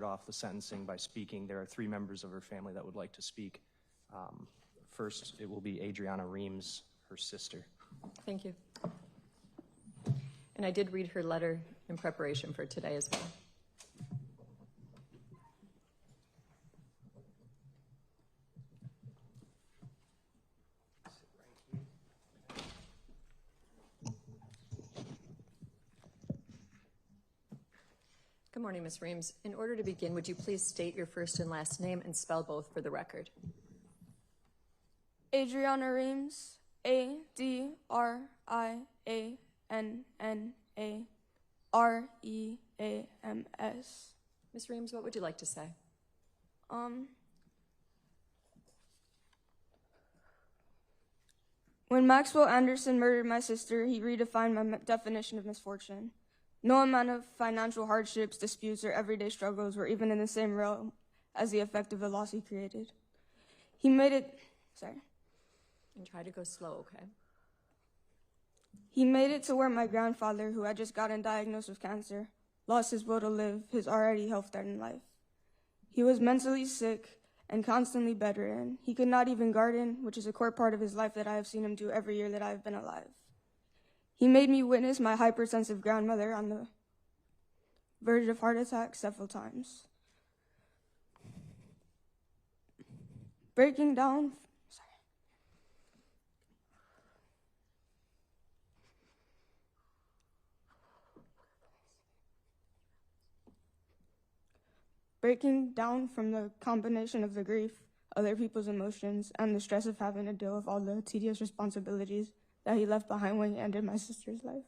off the sentencing by speaking. There are 3 members of her family that would like to speak. First, it will be Adriana Reams, her sister. Thank you. And I did read her letter in preparation for today as well. Good morning, Ms. Reams. In order to begin, would you please state your first and last name and spell both for the record? Adriana Reams, ADRIANNAREAMS. Ms. Reams, what would you like to say? When Maxwell Anderson murdered my sister, he redefined my definition of misfortune. No amount of financial hardships, disputes, or everyday struggles were even in the same realm as the effect of the loss he created. He made it, And try to go slow, okay? He made it to where my grandfather, who had just gotten diagnosed with cancer, lost his will to live his already health-threatened life. He was mentally sick and constantly bedridden. He could not even garden, which is a core part of his life that I have seen him do every year that I have been alive. He made me witness my hypersensitive grandmother on the verge of heart attack several times. Breaking down from the combination of the grief, other people's emotions, and the stress of having to deal with all the tedious responsibilities that he left behind when he ended my sister's life.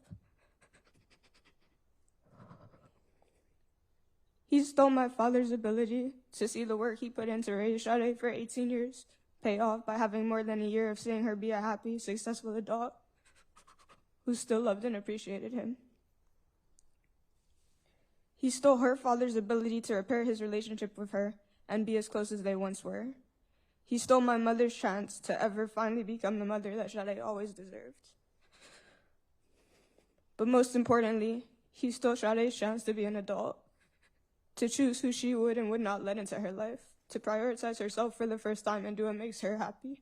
He stole my father's ability to see the work he put in to raise Sade for 18 years pay off by having more than a year of seeing her be a happy, successful adult who still loved and appreciated him. He stole her father's ability to repair his relationship with her and be as close as they once were. He stole my mother's chance to ever finally become the mother that Sade always deserved. But most importantly, he stole Sade's chance to be an adult, to choose who she would and would not let into her life, to prioritize herself for the first time and do what makes her happy.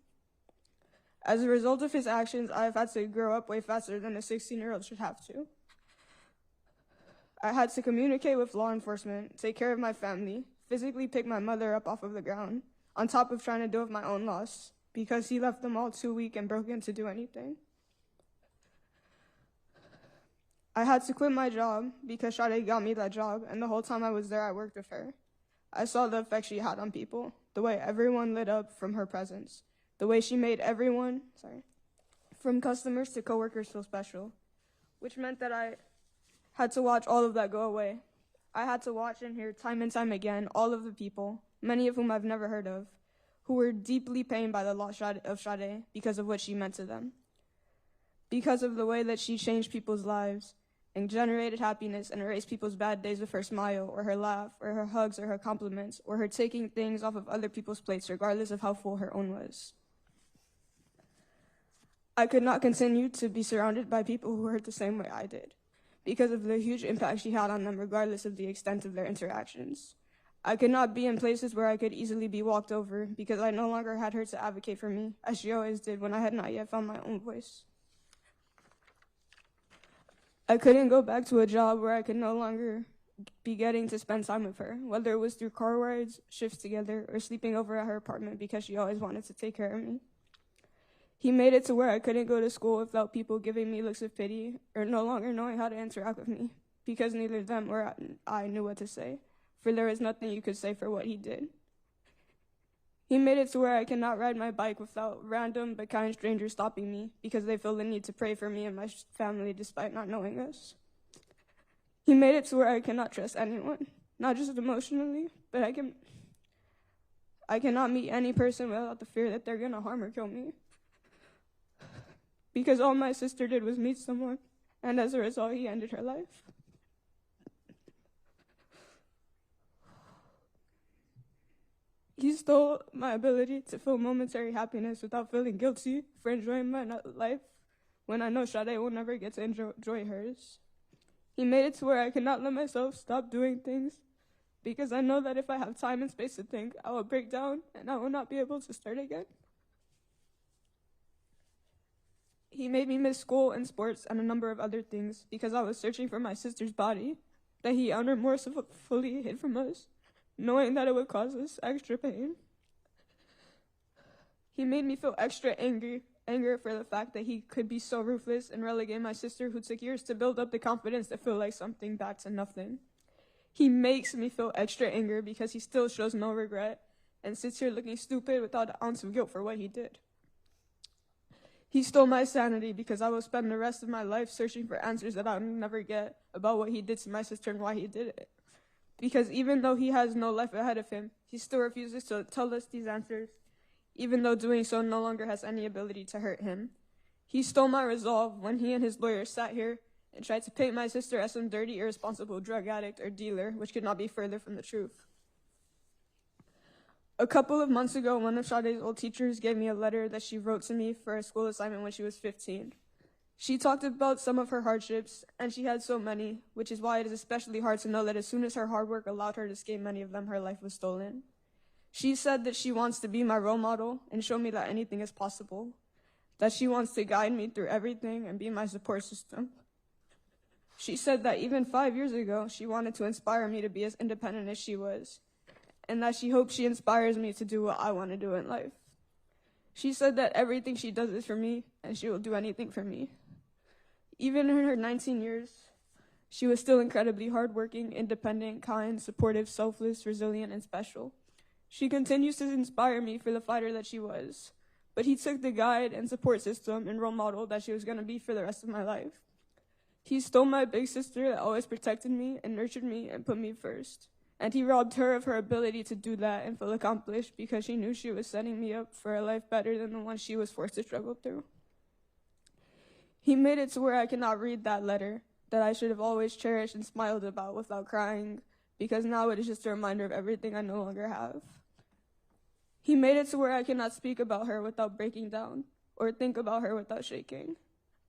As a result of his actions, I have had to grow up way faster than a 16-year-old should have to. I had to communicate with law enforcement, take care of my family, physically pick my mother up off of the ground, on top of trying to deal with my own loss, because he left them all too weak and broken to do anything. I had to quit my job because Sade got me that job, and the whole time I was there, I worked with her. I saw the effect she had on people, the way everyone lit up from her presence, the way she made everyone, from customers to coworkers feel special, which meant that I had to watch all of that go away. I had to watch and hear time and time again all of the people, many of whom I've never heard of, who were deeply pained by the loss of Sade because of what she meant to them, because of the way that she changed people's lives and generated happiness and erased people's bad days with her smile or her laugh or her hugs or her compliments or her taking things off of other people's plates regardless of how full her own was. I could not continue to be surrounded by people who hurt the same way I did because of the huge impact she had on them regardless of the extent of their interactions. I could not be in places where I could easily be walked over because I no longer had her to advocate for me, as she always did when I had not yet found my own voice. I couldn't go back to a job where I could no longer be getting to spend time with her, whether it was through car rides, shifts together, or sleeping over at her apartment because she always wanted to take care of me. He made it to where I couldn't go to school without people giving me looks of pity or no longer knowing how to interact with me because neither them or I knew what to say, for there was nothing you could say for what he did. He made it to where I cannot ride my bike without random but kind strangers stopping me because they feel the need to pray for me and my family despite not knowing us. He made it to where I cannot trust anyone, not just emotionally, but I cannot meet any person without the fear that they're gonna harm or kill me. Because all my sister did was meet someone, and as a result, he ended her life. He stole my ability to feel momentary happiness without feeling guilty for enjoying my life when I know Sade will never get to enjoy hers. He made it to where I could not let myself stop doing things because I know that if I have time and space to think, I will break down and I will not be able to start again. He made me miss school and sports and a number of other things because I was searching for my sister's body that he unremorsefully hid from us, knowing that it would cause us extra pain. He made me feel extra anger for the fact that he could be so ruthless and relegate my sister, who took years to build up the confidence to feel like something, back to nothing. He makes me feel extra anger because he still shows no regret and sits here looking stupid without an ounce of guilt for what he did. He stole my sanity because I will spend the rest of my life searching for answers that I'll never get about what he did to my sister and why he did it. Because even though he has no life ahead of him, he still refuses to tell us these answers, even though doing so no longer has any ability to hurt him. He stole my resolve when he and his lawyer sat here and tried to paint my sister as some dirty, irresponsible drug addict or dealer, which could not be further from the truth. A couple of months ago, one of Sade's old teachers gave me a letter that she wrote to me for a school assignment when she was 15. She talked about some of her hardships, and she had so many, which is why it is especially hard to know that as soon as her hard work allowed her to escape many of them, her life was stolen. She said that she wants to be my role model and show me that anything is possible, that she wants to guide me through everything and be my support system. She said that even 5 years ago, she wanted to inspire me to be as independent as she was, and that she hopes she inspires me to do what I want to do in life. She said that everything she does is for me, and she will do anything for me. Even in her 19 years, she was still incredibly hardworking, independent, kind, supportive, selfless, resilient, and special. She continues to inspire me for the fighter that she was, but he took the guide and support system and role model that she was going to be for the rest of my life. He stole my big sister that always protected me and nurtured me and put me first. And he robbed her of her ability to do that and feel accomplished because she knew she was setting me up for a life better than the one she was forced to struggle through. He made it to where I cannot read that letter that I should have always cherished and smiled about without crying, because now it is just a reminder of everything I no longer have. He made it to where I cannot speak about her without breaking down, or think about her without shaking,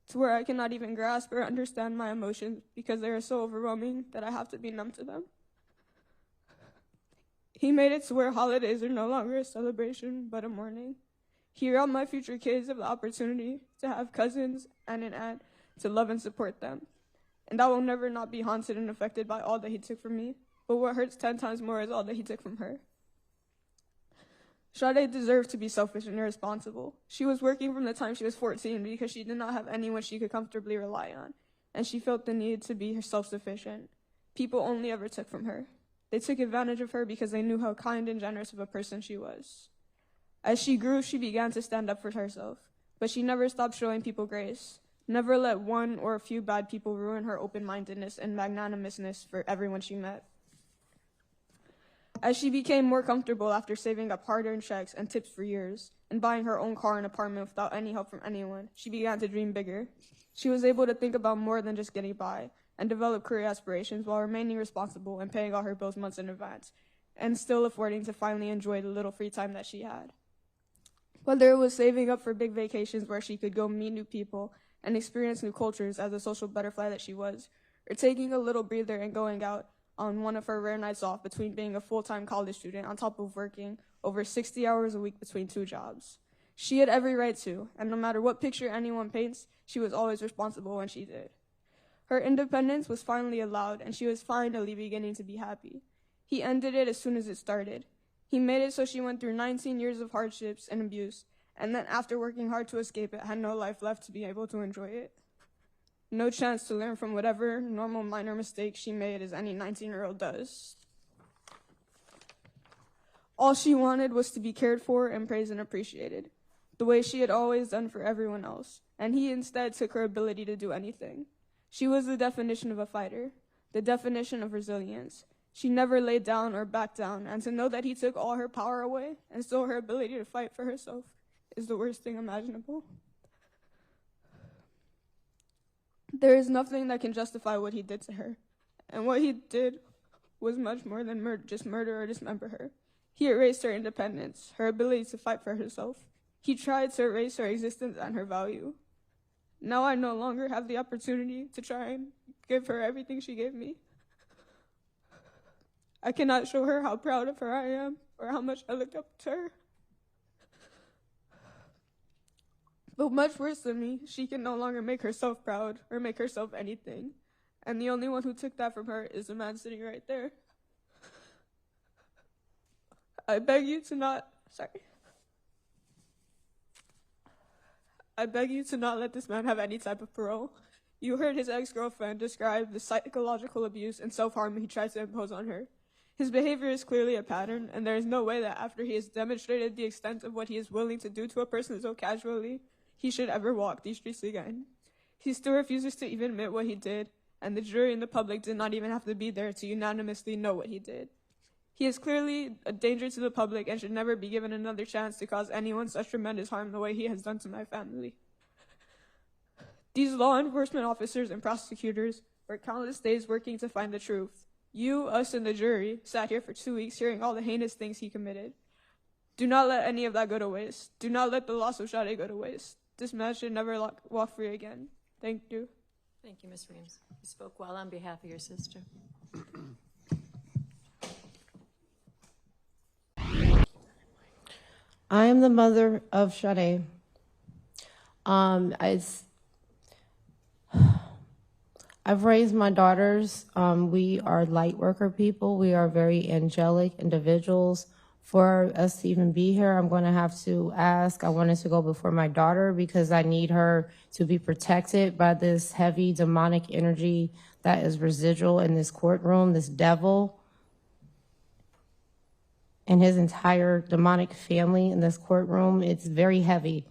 to where I cannot even grasp or understand my emotions because they are so overwhelming that I have to be numb to them. He made it to where holidays are no longer a celebration, but a mourning. He robbed my future kids of the opportunity to have cousins and an aunt to love and support them. And I will never not be haunted and affected by all that he took from me, but what hurts 10 times more is all that he took from her. Sade deserved to be selfish and irresponsible. She was working from the time she was 14 because she did not have anyone she could comfortably rely on, and she felt the need to be self-sufficient. People only ever took from her. They took advantage of her because they knew how kind and generous of a person she was. As she grew, she began to stand up for herself, but she never stopped showing people grace, never let one or a few bad people ruin her open-mindedness and magnanimousness for everyone she met. As she became more comfortable after saving up hard-earned checks and tips for years, and buying her own car and apartment without any help from anyone, she began to dream bigger. She was able to think about more than just getting by, and develop career aspirations while remaining responsible and paying all her bills months in advance, and still affording to finally enjoy the little free time that she had. Whether it was saving up for big vacations where she could go meet new people and experience new cultures as a social butterfly that she was, or taking a little breather and going out on one of her rare nights off between being a full-time college student on top of working over 60 hours a week between 2 jobs. She had every right to, and no matter what picture anyone paints, she was always responsible when she did. Her independence was finally allowed, and she was finally beginning to be happy. He ended it as soon as it started. He made it so she went through 19 years of hardships and abuse, and then after working hard to escape it, had no life left to be able to enjoy it. No chance to learn from whatever normal minor mistake she made, as any 19-year-old does. All she wanted was to be cared for and praised and appreciated, the way she had always done for everyone else, and he instead took her ability to do anything. She was the definition of a fighter, the definition of resilience. She never laid down or backed down, and to know that he took all her power away and stole her ability to fight for herself is the worst thing imaginable. There is nothing that can justify what he did to her, and what he did was much more than just murder or dismember her. He erased her independence, her ability to fight for herself. He tried to erase her existence and her value. Now I no longer have the opportunity to try and give her everything she gave me. I cannot show her how proud of her I am or how much I look up to her. But much worse than me, she can no longer make herself proud or make herself anything. And the only one who took that from her is the man sitting right there. I beg you to not let this man have any type of parole. You heard his ex-girlfriend describe the psychological abuse and self-harm he tries to impose on her. His behavior is clearly a pattern, and there is no way that after he has demonstrated the extent of what he is willing to do to a person so casually, he should ever walk these streets again. He still refuses to even admit what he did, and the jury and the public did not even have to be there to unanimously know what he did. He is clearly a danger to the public and should never be given another chance to cause anyone such tremendous harm the way he has done to my family. These law enforcement officers and prosecutors worked countless days working to find the truth. You, us, and the jury sat here for 2 weeks hearing all the heinous things he committed. Do not let any of that go to waste. Do not let the loss of Sade go to waste. This man should never walk free again. Thank you. Thank you, Ms. Reams. You spoke well on behalf of your sister. I am the mother of Sade. I've raised my daughters. We are light worker people. We are very angelic individuals. For us to even be here, I'm going to have to ask. I wanted to go before my daughter because I need her to be protected by this heavy demonic energy that is residual in this courtroom, this devil and his entire demonic family in this courtroom. It's very heavy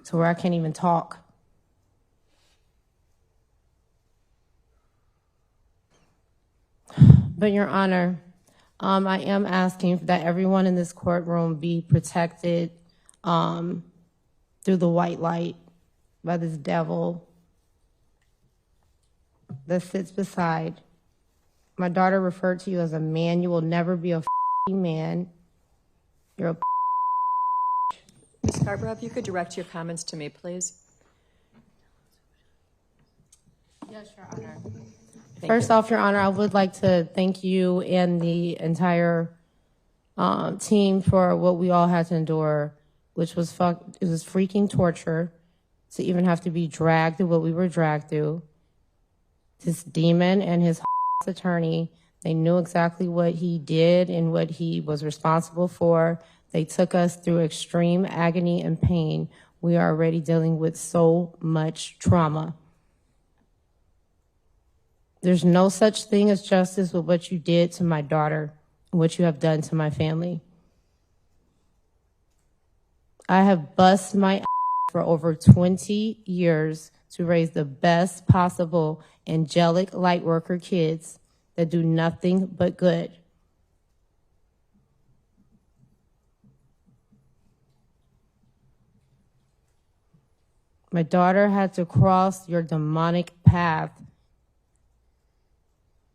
to where I can't even talk. But Your Honor, I am asking that everyone in this courtroom be protected through the white light by this devil that sits beside. My daughter referred to you as a man. You will never be a man. You're a Ms. Carver, if you could direct your comments to me, please. Yes, Your Honor. Thank First you. off, Your Honor, I would like to thank you and the entire team for what we all had to endure, which was it was freaking torture to even have to be dragged through what we were dragged through. This demon and his attorney, they knew exactly what he did and what he was responsible for. They took us through extreme agony and pain. We are already dealing with so much trauma. There's no such thing as justice with what you did to my daughter and what you have done to my family. I have bust my ass for over 20 years to raise the best possible angelic light worker kids that do nothing but good. My daughter had to cross your demonic path.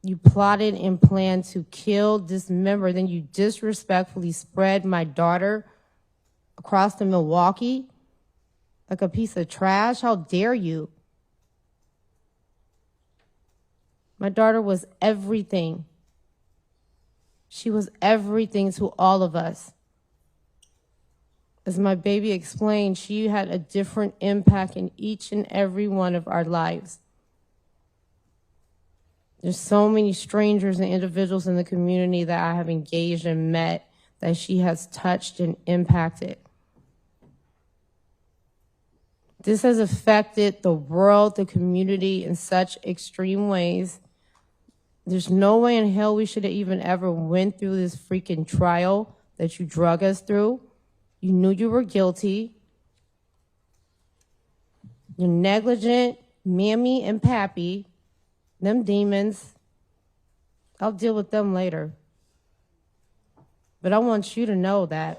You plotted and planned to kill, dismember, then you disrespectfully spread my daughter across the Milwaukee like a piece of trash. How dare you? My daughter was everything. She was everything to all of us. As my baby explained, she had a different impact in each and every one of our lives. There's so many strangers and individuals in the community that I have engaged and met that she has touched and impacted. This has affected the world, the community in such extreme ways. There's no way in hell we should have even ever went through this freaking trial that you drug us through. You knew you were guilty. You're negligent, mammy and pappy. Them demons, I'll deal with them later. But I want you to know that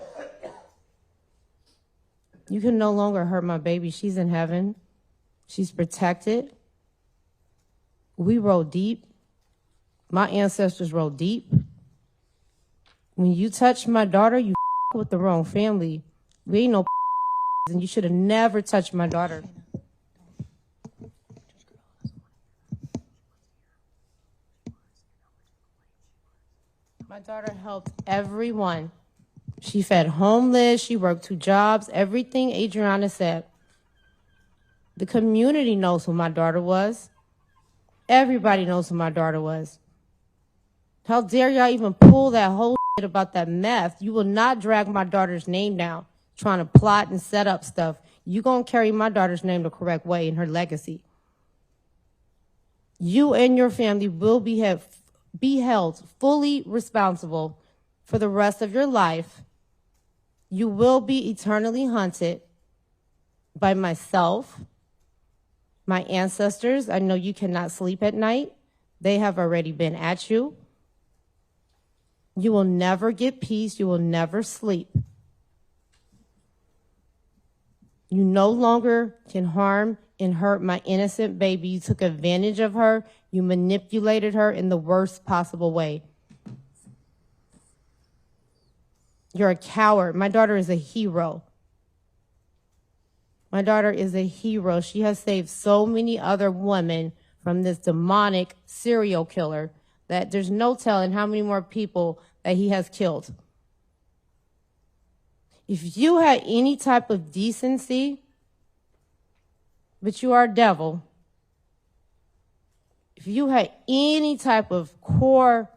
you can no longer hurt my baby. She's in heaven. She's protected. We roll deep. My ancestors roll deep. When you touch my daughter, you with the wrong family. We ain't no and you should have never touched my daughter. My daughter helped everyone. She fed homeless. She worked 2 jobs. Everything Adriana said. The community knows who my daughter was. Everybody knows who my daughter was. How dare y'all even pull that whole shit about that meth? You will not drag my daughter's name down, trying to plot and set up stuff. You gonna carry my daughter's name the correct way in her legacy. You and your family will be held fully responsible for the rest of your life. You will be eternally haunted by myself, my ancestors. I know you cannot sleep at night. They have already been at you. You will never get peace. You will never sleep. You no longer can harm and hurt my innocent baby. You took advantage of her. You manipulated her in the worst possible way. You're a coward. My daughter is a hero. My daughter is a hero. She has saved so many other women from this demonic serial killer that there's no telling how many more people that he has killed. If you had any type of decency, but you are a devil, if you had any type of core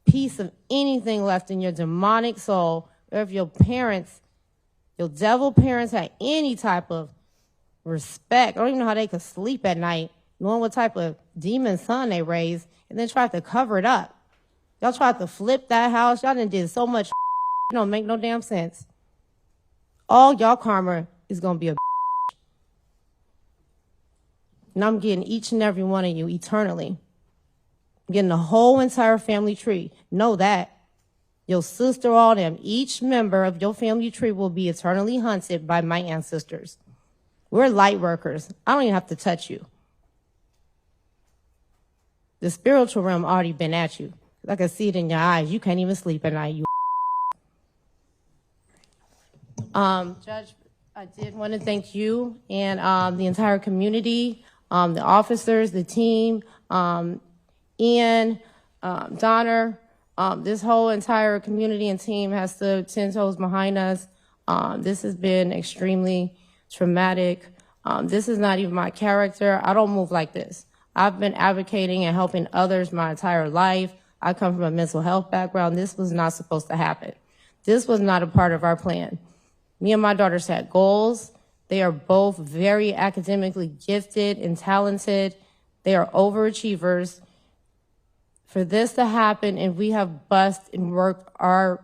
piece of anything left in your demonic soul, or if your parents, your devil parents had any type of respect, I don't even know how they could sleep at night, knowing what type of demon son they raised, and then tried to cover it up. Y'all tried to flip that house. Y'all done did so much. It don't make no damn sense. All y'all karma is going to be a and I'm getting each and every one of you eternally. I'm getting the whole entire family tree. Know that. Your sister, all them, each member of your family tree will be eternally hunted by my ancestors. We're light workers. I don't even have to touch you. The spiritual realm already been at you. I can see it in your eyes. You can't even sleep at night. You. Judge, I did want to thank you and the entire community, the officers, the team, Ian, Donner, this whole entire community and team has stood 10 toes behind us. This has been extremely traumatic. This is not even my character. I don't move like this. I've been advocating and helping others my entire life. I come from a mental health background. This was not supposed to happen. This was not a part of our plan. Me and my daughters had goals. They are both very academically gifted and talented. They are overachievers. For this to happen, and we have busted and worked our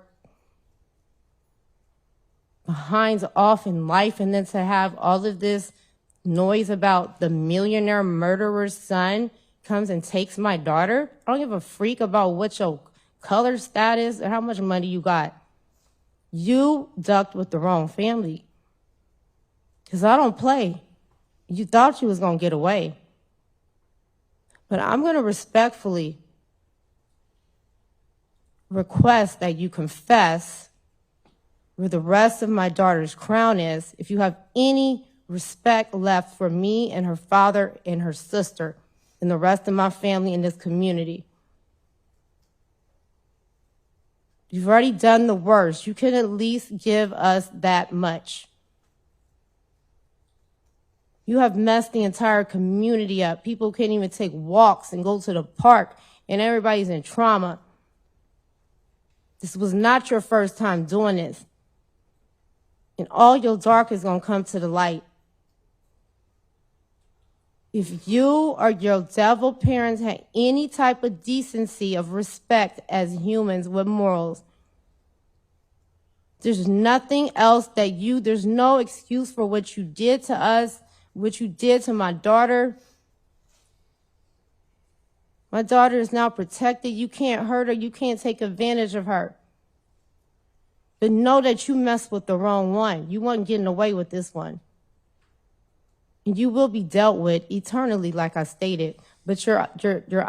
behinds off in life, and then to have all of this noise about the millionaire murderer's son comes and takes my daughter. I don't give a freak about what your color status or how much money you got. You ducked with the wrong family. Because I don't play. You thought you was going to get away. But I'm going to respectfully request that you confess where the rest of my daughter's crown is, if you have any respect left for me and her father and her sister and the rest of my family in this community. You've already done the worst. You can at least give us that much. You have messed the entire community up. People can't even take walks and go to the park, and everybody's in trauma. This was not your first time doing this. And all your dark is going to come to the light. If you or your devil parents had any type of decency of respect as humans with morals, there's nothing else that there's no excuse for what you did to us, what you did to my daughter. My daughter is now protected. You can't hurt her. You can't take advantage of her. But know that you messed with the wrong one. You weren't getting away with this one. And you will be dealt with eternally, like I stated. But Your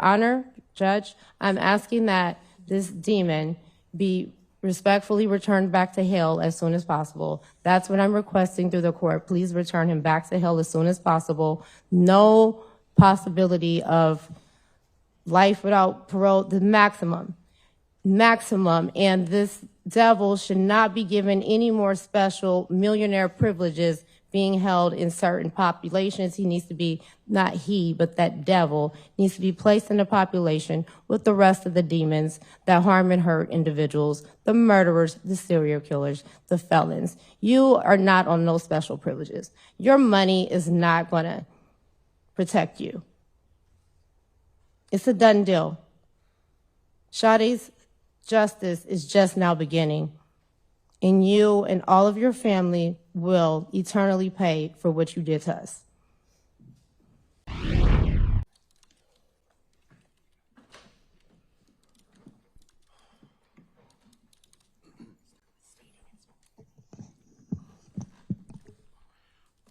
Honor, Judge, I'm asking that this demon be respectfully returned back to hell as soon as possible. That's what I'm requesting through the court. Please return him back to hell as soon as possible. No possibility of life without parole, the maximum. maximum, and this devil should not be given any more special millionaire privileges being held in certain populations. He needs to be, not he, but that devil needs to be placed in the population with the rest of the demons that harm and hurt individuals, the murderers, the serial killers, the felons. You are not on no special privileges. Your money is not going to protect you. It's a done deal. Sade's justice is just now beginning, and you and all of your family will eternally pay for what you did to us.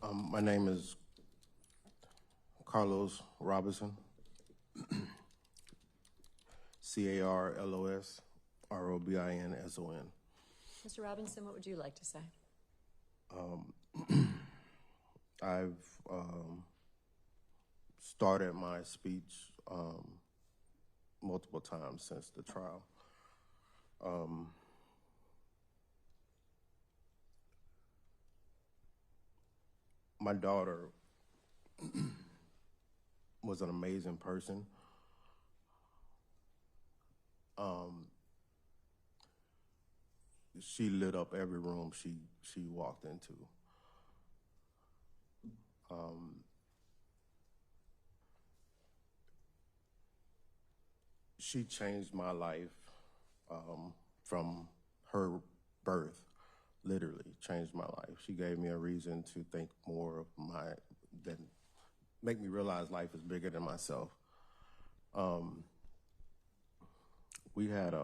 My name is Carlos Robinson, CarlosRobinson. Mr. Robinson, what would you like to say? I've started my speech multiple times since the trial. My daughter was an amazing person. She lit up every room she walked into. She changed my life from her birth, literally changed my life. She gave me a reason to think more of make me realize life is bigger than myself. We had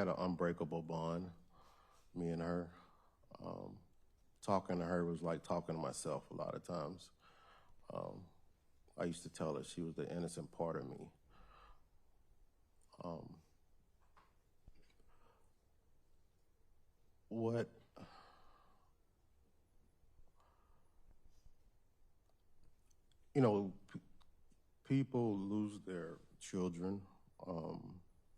an unbreakable bond, me and her. Talking to her was like talking to myself a lot of times. I used to tell her she was the innocent part of me. People lose their children.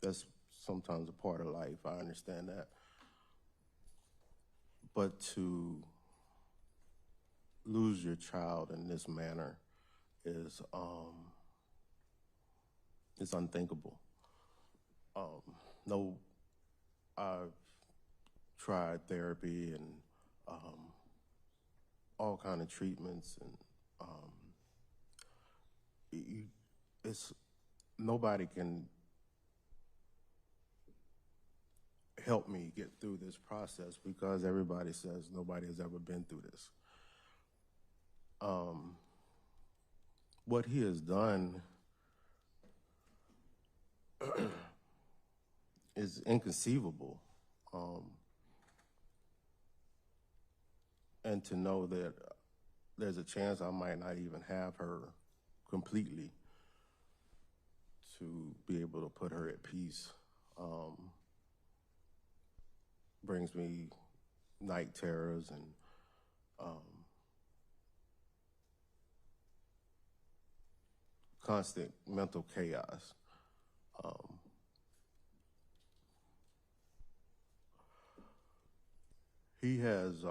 That's sometimes a part of life. I understand that. But to lose your child in this manner is unthinkable. No, I've tried therapy and all kind of treatments, and nobody can help me get through this process because everybody says nobody has ever been through this. What he has done is inconceivable. And to know that there's a chance I might not even have her completely to be able to put her at peace brings me night terrors and constant mental chaos. He has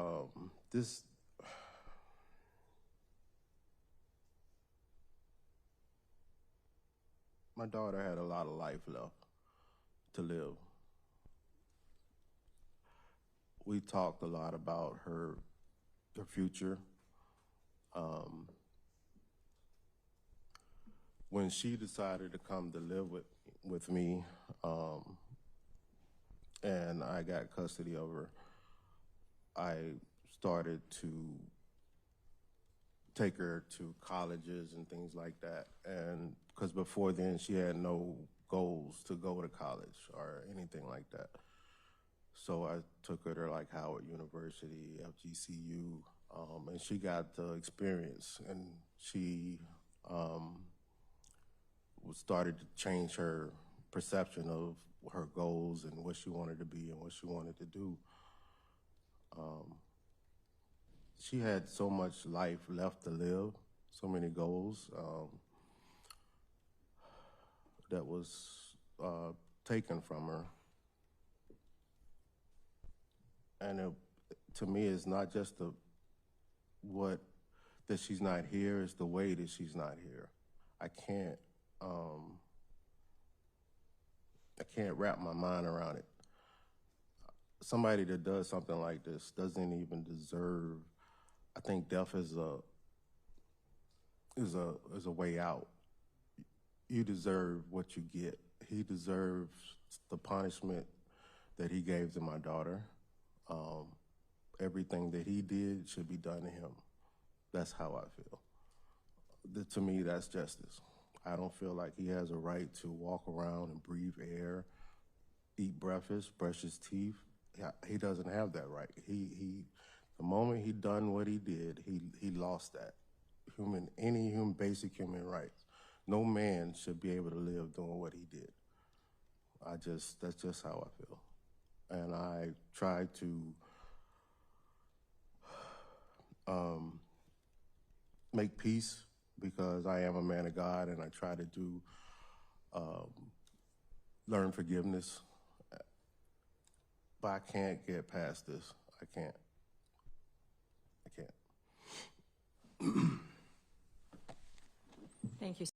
my daughter had a lot of life left to live. We talked a lot about her future. When she decided to come to live with me, and I got custody of her, I started to take her to colleges and things like that. And because before then she had no goals to go to college or anything like that. So I took her to like Howard University, FGCU, and she got the experience, and she started to change her perception of her goals and what she wanted to be and what she wanted to do. She had so much life left to live, so many goals that was taken from her. And to me, it's not just that she's not here, it's the way that she's not here. I can't wrap my mind around it. Somebody that does something like this doesn't even deserve. I think death is a way out. You deserve what you get. He deserves the punishment that he gave to my daughter. Everything that he did should be done to him. That's how I feel. To me, that's justice. I don't feel like he has a right to walk around and breathe air, eat breakfast, brush his teeth. He doesn't have that right. The moment he done what he did, he lost that. Any basic human rights. No man should be able to live doing what he did. That's just how I feel. And I try to make peace because I am a man of God, and I try to learn forgiveness. But I can't get past this. I can't. Thank you.